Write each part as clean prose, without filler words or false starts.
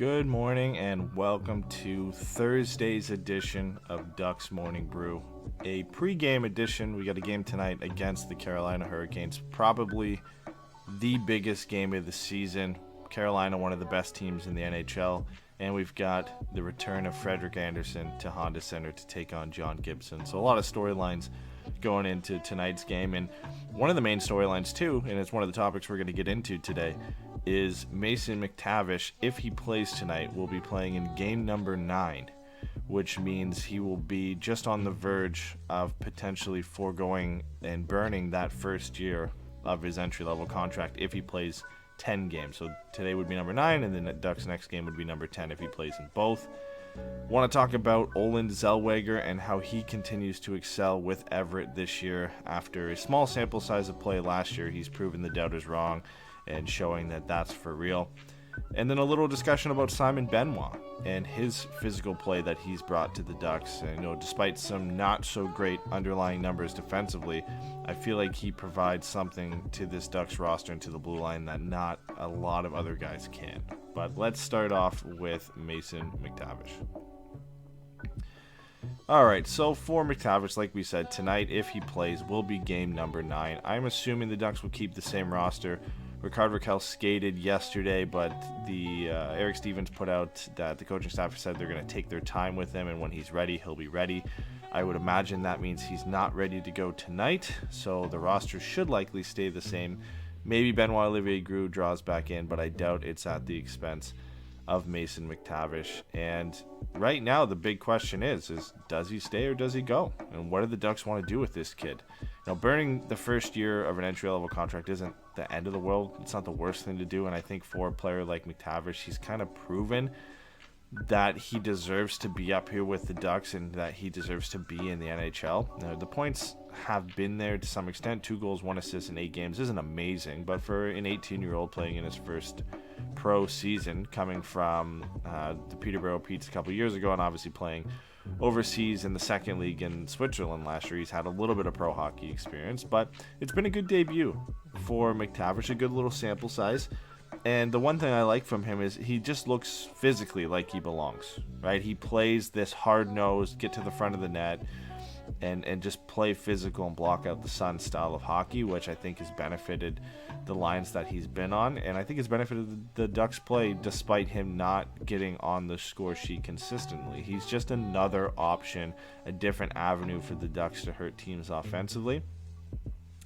Good morning and welcome to Thursday's edition of Ducks Morning Brew. A pre-game edition. We got a game tonight against the Carolina Hurricanes. Probably the biggest game of the season. Carolina, one of the best teams in the NHL. And we've got the return of Frederik Andersen to Honda Center to take on John Gibson. So a lot of storylines going into tonight's game. And one of the main storylines too, and it's one of the topics we're going to get into today, is Mason McTavish, if he plays tonight, will be playing in game number 9, which means he will be just on the verge of potentially foregoing and burning that first year of his entry-level contract if he plays 10 games. So today would be number 9, and then the Ducks' next game would be number 10 if he plays in both. Want to talk about Olen Zellweger and how he continues to excel with Everett this year. After a small sample size of play last year, he's proven the doubters wrong and showing that that's for real. And then a little discussion about Simon Benoit and his physical play that he's brought to the Ducks. And, despite some not so great underlying numbers defensively, I feel like he provides something to this Ducks roster and to the blue line that not a lot of other guys can. But let's start off with Mason McTavish. All right, so for McTavish, like we said, tonight, if he plays, will be game number 9. I'm assuming the Ducks will keep the same roster. Rickard Rakell skated yesterday, but the Eric Stevens put out that the coaching staff said they're going to take their time with him, and when he's ready, he'll be ready. I would imagine that means he's not ready to go tonight, so the roster should likely stay the same. Maybe Benoit Olivier Grew draws back in, but I doubt it's at the expense of Mason McTavish. And right now, the big question is does he stay or does he go? And what do the Ducks want to do with this kid? Burning the first year of an entry-level contract isn't the end of the world. It's not the worst thing to do, and I think for a player like McTavish, he's kind of proven that he deserves to be up here with the Ducks and that he deserves to be in the NHL. Now, the points have been there to some extent. 2 goals, 1 assist in 8 games isn't amazing, but for an 18-year-old playing in his first pro season, coming from the Peterborough Petes a couple years ago and obviously playing overseas in the second league in Switzerland last year, he's had a little bit of pro hockey experience, but it's been a good debut for McTavish, a good little sample size. And the one thing I like from him is he just looks physically like he belongs, right? He plays this hard-nosed, get to the front of the net, and just play physical and block out the sun style of hockey, which I think has benefited the lines that he's been on. And I think it's benefited the Ducks' play despite him not getting on the score sheet consistently. He's just another option, a different avenue for the Ducks to hurt teams offensively.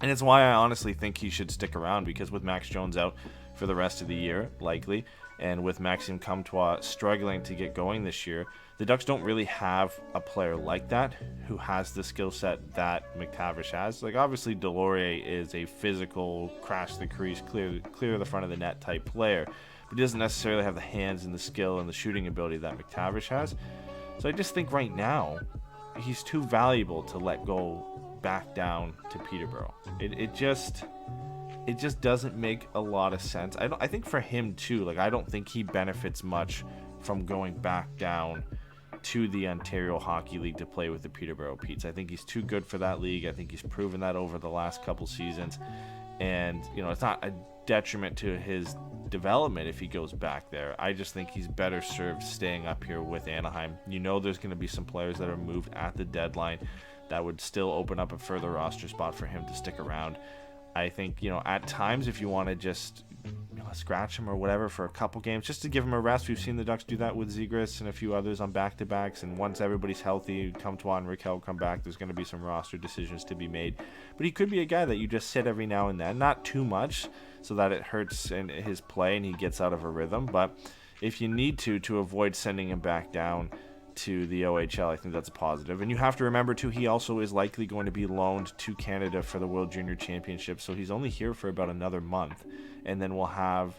And it's why I honestly think he should stick around, because with Max Jones out for the rest of the year, likely, and with Maxime Comtois struggling to get going this year, the Ducks don't really have a player like that who has the skill set that McTavish has. Like, obviously, Delorier is a physical, crash the crease, clear the front of the net type player, but he doesn't necessarily have the hands and the skill and the shooting ability that McTavish has. So I just think right now, he's too valuable to let go back down to Peterborough. It just doesn't make a lot of sense. I think for him too, I don't think he benefits much from going back down to the Ontario Hockey League to play with the Peterborough Petes. I think he's too good for that league. I think he's proven that over the last couple seasons. And, it's not a detriment to his development if he goes back there. I just think he's better served staying up here with Anaheim. There's going to be some players that are moved at the deadline that would still open up a further roster spot for him to stick around. I think, at times, if you want to just scratch him or whatever for a couple games, just to give him a rest. We've seen the Ducks do that with Zegras and a few others on back-to-backs, and once everybody's healthy, Comtois and Rakell come back, there's going to be some roster decisions to be made. But he could be a guy that you just sit every now and then, not too much so that it hurts in his play and he gets out of a rhythm, but if you need to avoid sending him back down to the OHL, I think that's a positive. And you have to remember too, he also is likely going to be loaned to Canada for the World Junior Championship, so he's only here for about another month, and then we'll have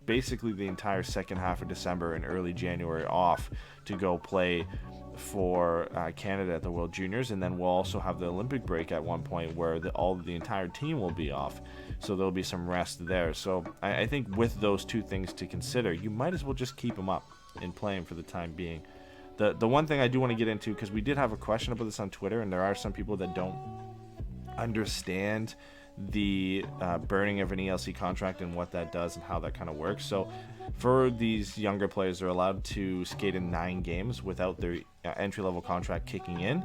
basically the entire second half of December and early January off to go play for Canada at the World Juniors, and then we'll also have the Olympic break at one point where the entire team will be off, so there'll be some rest there. So I think with those two things to consider, you might as well just keep him up and play him for the time being. The one thing I do want to get into, because we did have a question about this on Twitter, and there are some people that don't understand the burning of an ELC contract and what that does and how that kind of works. So For these younger players, they're allowed to skate in 9 games without their entry-level contract kicking in.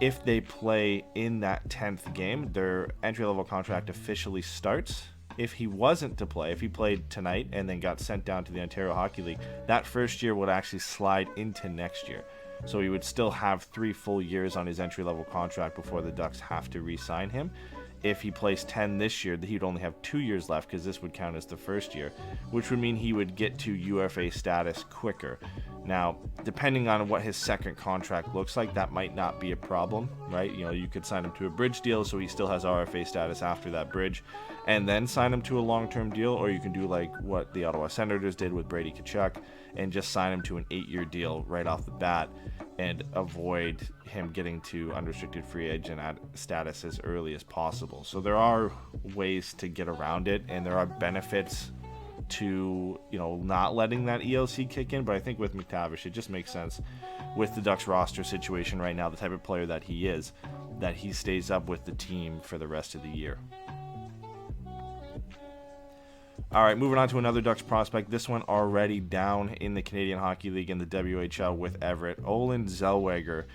If they play in that 10th game, their entry-level contract officially starts. If he wasn't to play, if he played tonight and then got sent down to the Ontario Hockey League, that first year would actually slide into next year. So he would still have 3 full years on his entry-level contract before the Ducks have to re-sign him. If he plays 10 this year, he'd only have 2 years left because this would count as the first year, which would mean he would get to UFA status quicker. Now, depending on what his second contract looks like, that might not be a problem, right? You could sign him to a bridge deal so he still has RFA status after that bridge, and then sign him to a long-term deal, or you can do like what the Ottawa Senators did with Brady Tkachuk and just sign him to an 8-year deal right off the bat and avoid him getting to unrestricted free agent status as early as possible. So there are ways to get around it, and there are benefits to not letting that ELC kick in. But I think with McTavish, it just makes sense with the Ducks roster situation right now, the type of player that he is, that he stays up with the team for the rest of the year. All right, moving on to another Ducks prospect. This one already down in the Canadian Hockey League in the WHL with Everett. Olen Zellweger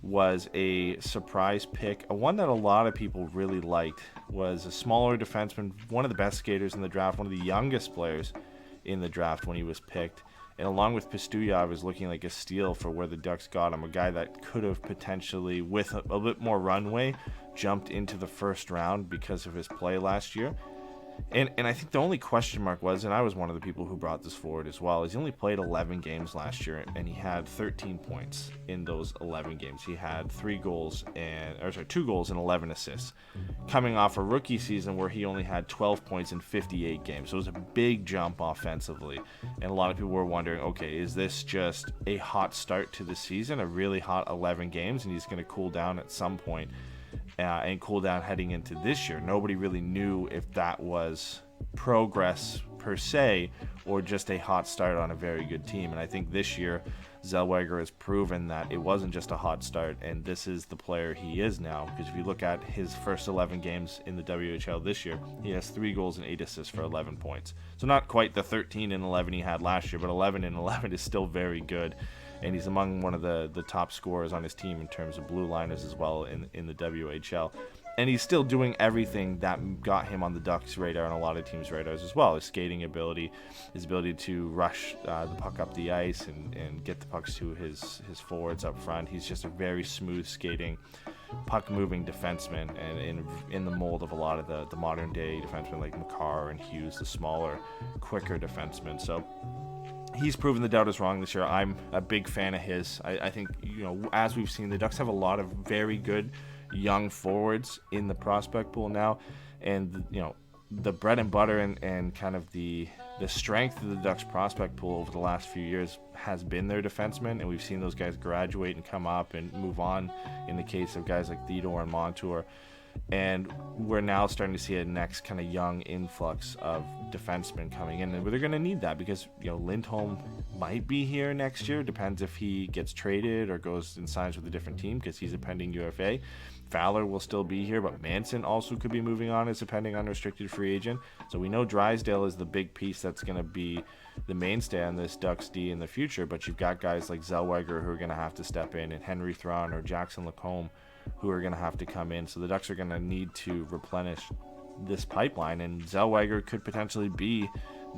was a surprise pick. One that a lot of people really liked. Was a smaller defenseman, one of the best skaters in the draft, one of the youngest players in the draft when he was picked. And along with Pistuya, was looking like a steal for where the Ducks got him. A guy that could have potentially, with a bit more runway, jumped into the first round because of his play last year. And I think the only question mark was, and I was one of the people who brought this forward as well, is he only played 11 games last year, and he had 13 points in those 11 games. He had 2 goals and 11 assists, coming off a rookie season where he only had 12 points in 58 games. So it was a big jump offensively, and a lot of people were wondering, okay, is this just a hot start to the season, a really hot 11 games, and he's going to cool down at some point? And cool down heading into this year. Nobody really knew if that was progress per se or just a hot start on a very good team. And I think this year Zellweger has proven that it wasn't just a hot start, and this is the player he is now. Because if you look at his first 11 games in the WHL this year, he has 3 goals and 8 assists for 11 points. So not quite the 13 and 11 he had last year, but 11 and 11 is still very good. And he's among one of the top scorers on his team in terms of blue liners as well in the WHL. And he's still doing everything that got him on the Ducks' radar and a lot of teams' radars as well. His skating ability, his ability to rush the puck up the ice and get the pucks to his forwards up front. He's just a very smooth skating, puck-moving defenseman, and in the mold of a lot of the modern-day defensemen like Makar and Hughes, the smaller, quicker defensemen. So he's proven the doubters wrong this year. I'm a big fan of his. I think, as we've seen, the Ducks have a lot of very good young forwards in the prospect pool now. And, the bread and butter and kind of the strength of the Ducks prospect pool over the last few years has been their defensemen. And we've seen those guys graduate and come up and move on in the case of guys like Theodore and Montour. And we're now starting to see a next kind of young influx of defensemen coming in, and they're going to need that because Lindholm might be here next year. Depends if he gets traded or goes and signs with a different team because he's a pending UFA. Fowler will still be here, but Manson also could be moving on as a pending unrestricted free agent. So we know Drysdale is the big piece that's going to be the mainstay on this Ducks D in the future, but you've got guys like Zellweger who are going to have to step in, and Henry Thrawn or Jackson Lacombe who are going to have to come in. So the Ducks are going to need to replenish this pipeline, and Zellweger could potentially be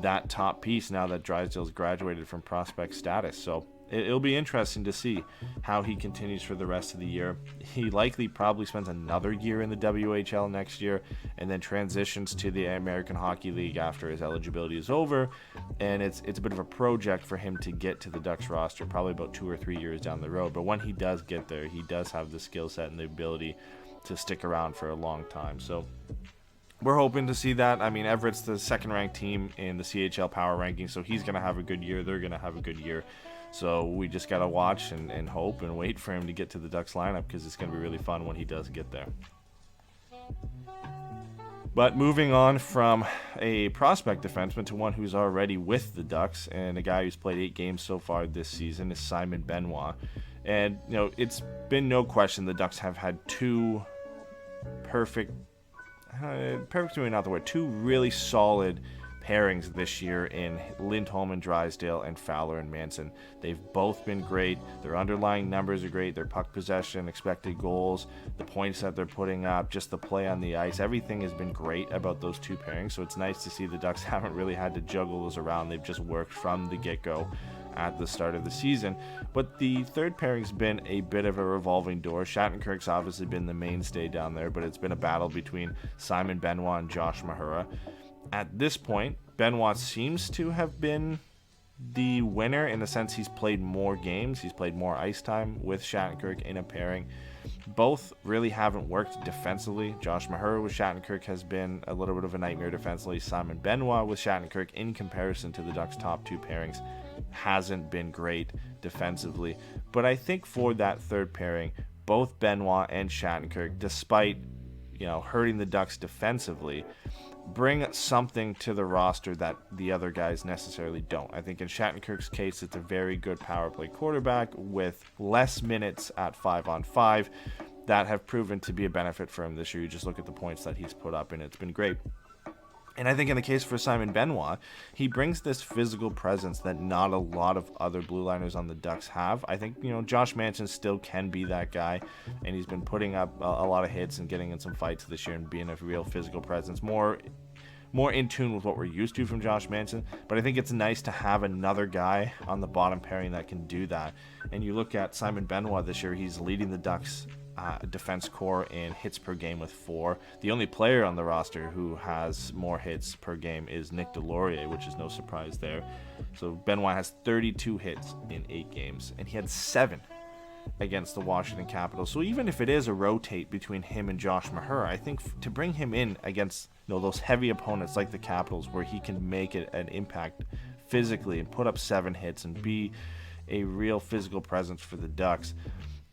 that top piece now that Drysdale's graduated from prospect status. So it'll be interesting to see how he continues for the rest of the year. He likely probably spends another year in the WHL next year and then transitions to the American Hockey League after his eligibility is over. And it's a bit of a project for him to get to the Ducks roster, probably about 2 or 3 years down the road. But when he does get there, he does have the skill set and the ability to stick around for a long time. So we're hoping to see that. I mean, Everett's the second-ranked team in the CHL power ranking, so he's going to have a good year. They're going to have a good year. So we just got to watch and hope and wait for him to get to the Ducks lineup because it's going to be really fun when he does get there. But moving on from a prospect defenseman to one who's already with the Ducks and a guy who's played 8 games so far this season is Simon Benoit. And, it's been no question the Ducks have had 2 perfect, maybe not the word, 2 really solid pairings this year in Lindholm and Drysdale and Fowler and Manson. They've both been great. Their underlying numbers are great. Their puck possession, expected goals, the points that they're putting up, just the play on the ice, everything has been great about those two pairings. So it's nice to see the Ducks haven't really had to juggle those around. They've just worked from the get-go at the start of the season. But the third pairing's been a bit of a revolving door. Shattenkirk's obviously been the mainstay down there, but it's been a battle between Simon Benoit and Josh Mahura. At this point, Benoit seems to have been the winner in the sense he's played more games. He's played more ice time with Shattenkirk in a pairing. Both really haven't worked defensively. Josh Mahura with Shattenkirk has been a little bit of a nightmare defensively. Simon Benoit with Shattenkirk, in comparison to the Ducks' top two pairings, hasn't been great defensively. But I think for that third pairing, both Benoit and Shattenkirk, despite hurting the Ducks defensively, bring something to the roster that the other guys necessarily don't. I think in Shattenkirk's case, it's a very good power play quarterback with less minutes at 5-on-5 that have proven to be a benefit for him this year. You just look at the points that he's put up, and it's been great. And I think in the case for Simon Benoit, he brings this physical presence that not a lot of other blue liners on the Ducks have. I think, Josh Manson still can be that guy, and he's been putting up a lot of hits and getting in some fights this year and being a real physical presence, more in tune with what we're used to from Josh Manson. But I think it's nice to have another guy on the bottom pairing that can do that. And you look at Simon Benoit this year, he's leading the Ducks defense core in hits per game with 4. The only player on the roster who has more hits per game is Nick Delorier, which is no surprise there. So Benoit has 32 hits in 8 games, and he had 7 against the Washington Capitals. So even if it is a rotate between him and Josh Mahura, I think to bring him in against those heavy opponents like the Capitals, where he can make it an impact physically and put up 7 hits and be a real physical presence for the Ducks,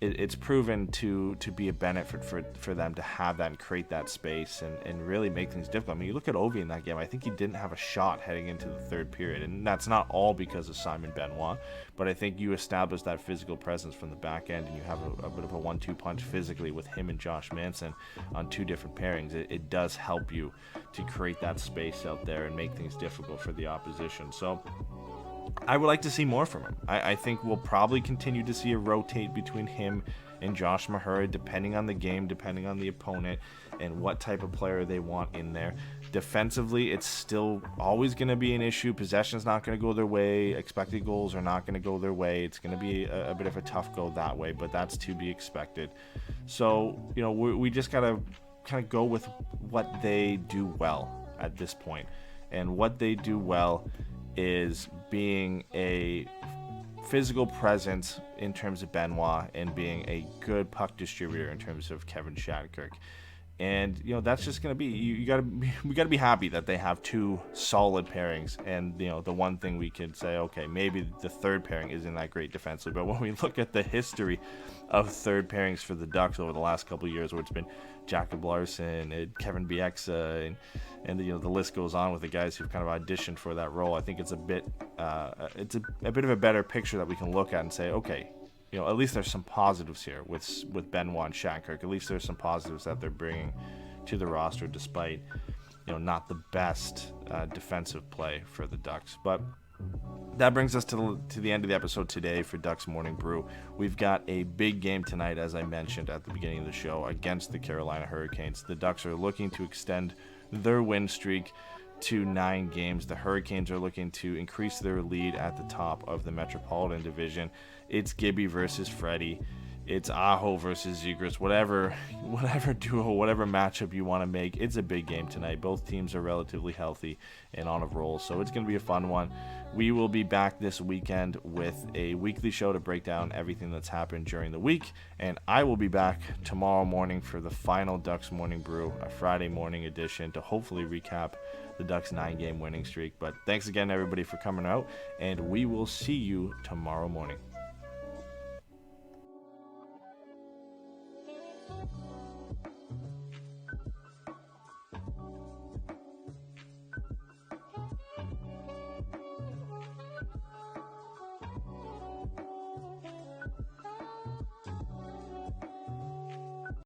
it's proven to be a benefit for them to have that and create that space and really make things difficult. I mean, you look at Ovi in that game, I think he didn't have a shot heading into the third period, and that's not all because of Simon Benoit, but I think you establish that physical presence from the back end, and you have a bit of a 1-2 punch physically with him and Josh Manson on 2 different pairings. It does help you to create that space out there and make things difficult for the opposition. So I would like to see more from him. I think we'll probably continue to see a rotate between him and Josh Mahura, depending on the game, depending on the opponent, and what type of player they want in there. Defensively, it's still always going to be an issue. Possession's not going to go their way. Expected goals are not going to go their way. It's going to be a bit of a tough go that way, but that's to be expected. So, we just got to kind of go with what they do well at this point. And what they do well is being a physical presence in terms of Benoit and being a good puck distributor in terms of Kevin Shattenkirk. And that's just going to be we got to be happy that they have 2 solid pairings. And the one thing we could say, okay, maybe the third pairing isn't that great defensively, but when we look at the history of third pairings for the Ducks over the last couple of years, where it's been Jacob Larson and Kevin Bieksa and the list goes on with the guys who've kind of auditioned for that role, I think it's a bit of a better picture that we can look at and say, okay, at least there's some positives here with Benoit and Shattenkirk. At least there's some positives that they're bringing to the roster, despite not the best defensive play for the Ducks. But that brings us to the end of the episode today for Ducks Morning Brew. We've got a big game tonight, as I mentioned at the beginning of the show, against the Carolina Hurricanes. The Ducks are looking to extend their win streak to 9 games. The Hurricanes are looking to increase their lead at the top of the Metropolitan Division. It's Gibby versus Freddie. It's Aho versus Zegras. Whatever duo, whatever matchup you want to make, it's a big game tonight. Both teams are relatively healthy and on a roll, so it's going to be a fun one. We will be back this weekend with a weekly show to break down everything that's happened during the week, and I will be back tomorrow morning for the final Ducks Morning Brew, a Friday morning edition, to hopefully recap the Ducks' 9-game winning streak. But thanks again, everybody, for coming out, and we will see you tomorrow morning.